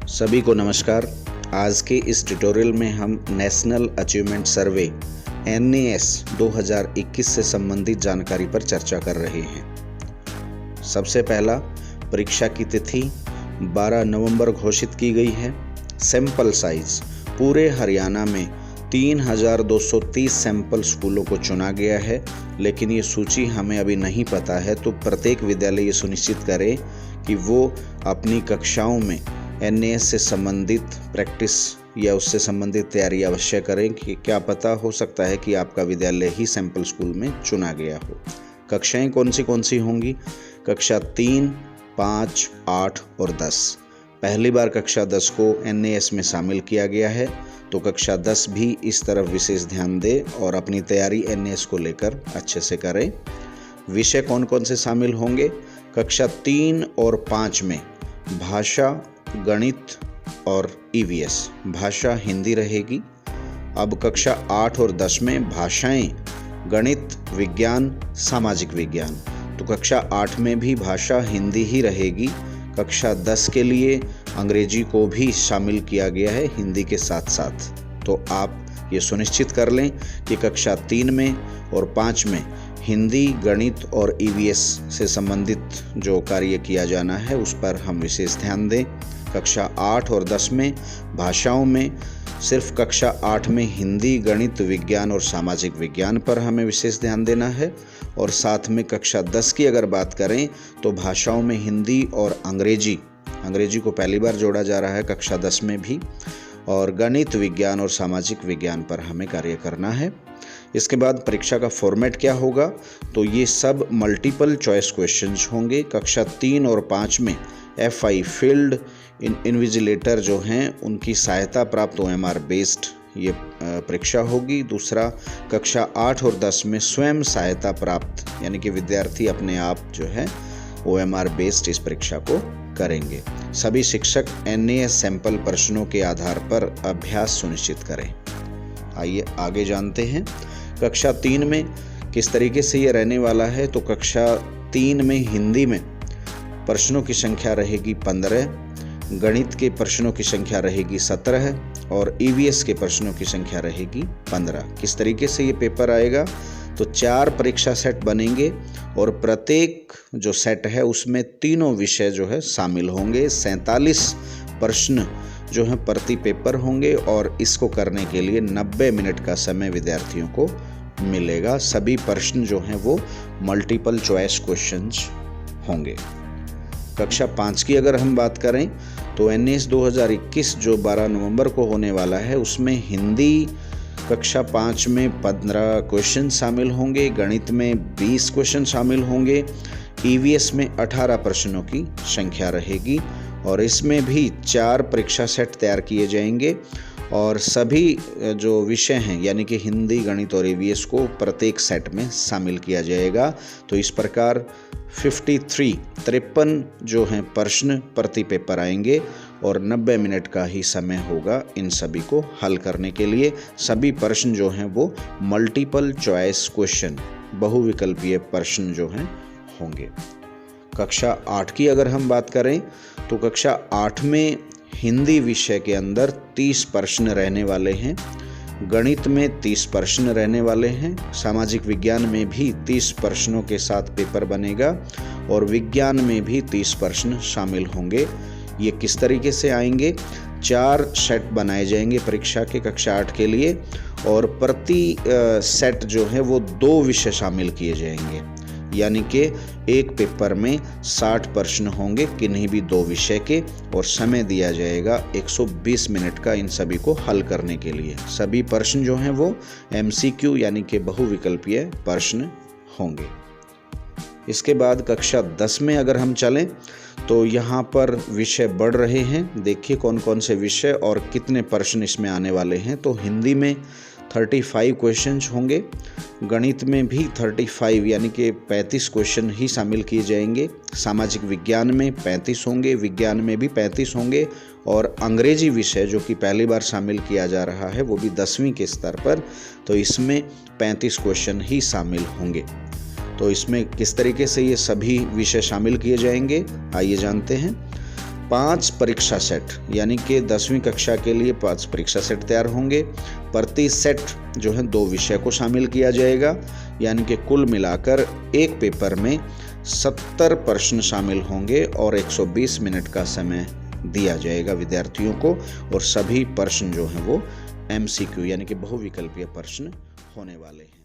सभी को नमस्कार। आज के इस ट्यूटोरियल में हम नेशनल अचीवमेंट सर्वे NAS 2021 से संबंधित जानकारी पर चर्चा कर रहे हैं। सबसे पहला, परीक्षा की तिथि 12 नवंबर घोषित की गई है। सैंपल साइज पूरे हरियाणा में 3230 सैंपल स्कूलों को चुना गया है, लेकिन ये सूची हमें अभी नहीं पता है, तो प्रत्येक विद्यालय ये सुनिश्चित करे कि वो अपनी कक्षाओं में NAS से संबंधित प्रैक्टिस या उससे संबंधित तैयारी अवश्य करें कि क्या पता हो सकता है कि आपका विद्यालय ही सैंपल स्कूल में चुना गया हो। कक्षाएं कौन सी होंगी? कक्षा 3, 5, 8 और 10। पहली बार कक्षा 10 को NAS में शामिल किया गया है, तो कक्षा 10 भी इस तरफ विशेष ध्यान दे और अपनी तैयारी NAS को लेकर अच्छे से करें। विषय कौन से शामिल होंगे? कक्षा 3 और 5 में भाषा, गणित और EVS। भाषा हिंदी रहेगी। अब कक्षा 8 और 10 में भाषाएं गणित, विज्ञान, सामाजिक विज्ञान। तो कक्षा 8 में भी भाषा हिंदी ही रहेगी। कक्षा 10 के लिए अंग्रेजी को भी शामिल किया गया है हिंदी के साथ साथ। तो आप ये सुनिश्चित कर लें कि कक्षा 3 में और 5 में हिंदी, गणित और EVS से संबंधित जो कार्य किया जाना है उस पर हम विशेष ध्यान दें। कक्षा 8 और 10 में भाषाओं में सिर्फ कक्षा 8 में हिंदी, गणित, विज्ञान और सामाजिक विज्ञान पर हमें विशेष ध्यान देना है। और साथ में कक्षा 10 की अगर बात करें तो भाषाओं में हिंदी और अंग्रेजी को पहली बार जोड़ा जा रहा है कक्षा 10 में भी, और गणित, विज्ञान और सामाजिक विज्ञान पर हमें कार्य करना है। इसके बाद परीक्षा का फॉर्मेट क्या होगा? तो ये सब मल्टीपल चॉइस क्वेश्चंस होंगे। कक्षा 3 और 5 में FI फील्ड इन्विजिलेटर जो हैं उनकी सहायता प्राप्त OMR बेस्ड ये परीक्षा होगी। दूसरा, कक्षा 8 और 10 में स्वयं सहायता प्राप्त यानी कि विद्यार्थी अपने आप जो है OMR बेस्ड इस परीक्षा को करेंगे। सभी शिक्षक NAS सैंपल प्रश्नों के आधार पर अभ्यास सुनिश्चित करें। आइए आगे जानते हैं कक्षा 3 में किस तरीके से ये रहने वाला है। तो कक्षा 3 में हिंदी में प्रश्नों की संख्या रहेगी 15, गणित के प्रश्नों की संख्या रहेगी 17 और EVS के प्रश्नों की संख्या रहेगी 15। किस तरीके से ये पेपर आएगा? तो 4 परीक्षा सेट बनेंगे और प्रत्येक जो सेट है उसमें तीनों विषय जो है शामिल होंगे। 47 प्रश्न जो है प्रति पेपर होंगे और इसको करने के लिए 90 मिनट का समय विद्यार्थियों को मिलेगा। सभी प्रश्न जो हैं वो मल्टीपल चॉइस क्वेश्चंस होंगे। कक्षा 5 की अगर हम बात करें तो NAS 2021 जो 12 नवंबर को होने वाला है उसमें हिंदी कक्षा 5 में 15 क्वेश्चन शामिल होंगे, गणित में 20 क्वेश्चन शामिल होंगे, EVS में 18 प्रश्नों की संख्या रहेगी और इसमें भी 4 परीक्षा सेट तैयार किए जाएंगे और सभी जो विषय हैं यानी कि हिंदी, गणित और EVS को प्रत्येक सेट में शामिल किया जाएगा। तो इस प्रकार 53 जो हैं प्रश्न प्रति पेपर आएंगे और 90 मिनट का ही समय होगा इन सभी को हल करने के लिए। सभी प्रश्न जो हैं वो मल्टीपल चॉइस क्वेश्चन, बहुविकल्पीय प्रश्न जो हैं होंगे। कक्षा 8 की अगर हम बात करें तो कक्षा 8 में हिंदी विषय के अंदर 30 प्रश्न रहने वाले हैं, गणित में 30 प्रश्न रहने वाले हैं, सामाजिक विज्ञान में भी 30 प्रश्नों के साथ पेपर बनेगा और विज्ञान में भी 30 प्रश्न शामिल होंगे। ये किस तरीके से आएंगे? 4 सेट बनाए जाएंगे परीक्षा के कक्षा 8 के लिए और प्रति सेट जो है वो 2 विषय शामिल किए जाएंगे, यानी कि एक पेपर में 60 प्रश्न होंगे किन्हीं भी 2 विषय के और समय दिया जाएगा 120 मिनट का इन सभी को हल करने के लिए। सभी प्रश्न जो हैं वो MCQ यानी कि बहुविकल्पीय प्रश्न होंगे। इसके बाद कक्षा 10 में अगर हम चलें तो यहाँ पर विषय बढ़ रहे हैं। देखिए कौन से विषय और कितने प्रश्न इसमें आने वाले हैं। तो हिंदी में 35 क्वेश्चंस होंगे, गणित में भी 35 यानी कि 35 क्वेश्चन ही शामिल किए जाएंगे, सामाजिक विज्ञान में 35 होंगे, विज्ञान में भी 35 होंगे और अंग्रेजी विषय जो कि पहली बार शामिल किया जा रहा है वो भी 10वीं के स्तर पर, तो इसमें 35 क्वेश्चन ही शामिल होंगे। तो इसमें किस तरीके से ये सभी विषय शामिल किए जाएंगे आइए जानते हैं। 5 परीक्षा सेट यानी कि 10वीं कक्षा के लिए 5 परीक्षा सेट तैयार होंगे। प्रति सेट जो है 2 विषय को शामिल किया जाएगा, यानी कि कुल मिलाकर एक पेपर में 70 प्रश्न शामिल होंगे और 120 मिनट का समय दिया जाएगा विद्यार्थियों को। और सभी प्रश्न जो हैं वो MCQ यानी कि बहुविकल्पीय प्रश्न होने वाले हैं।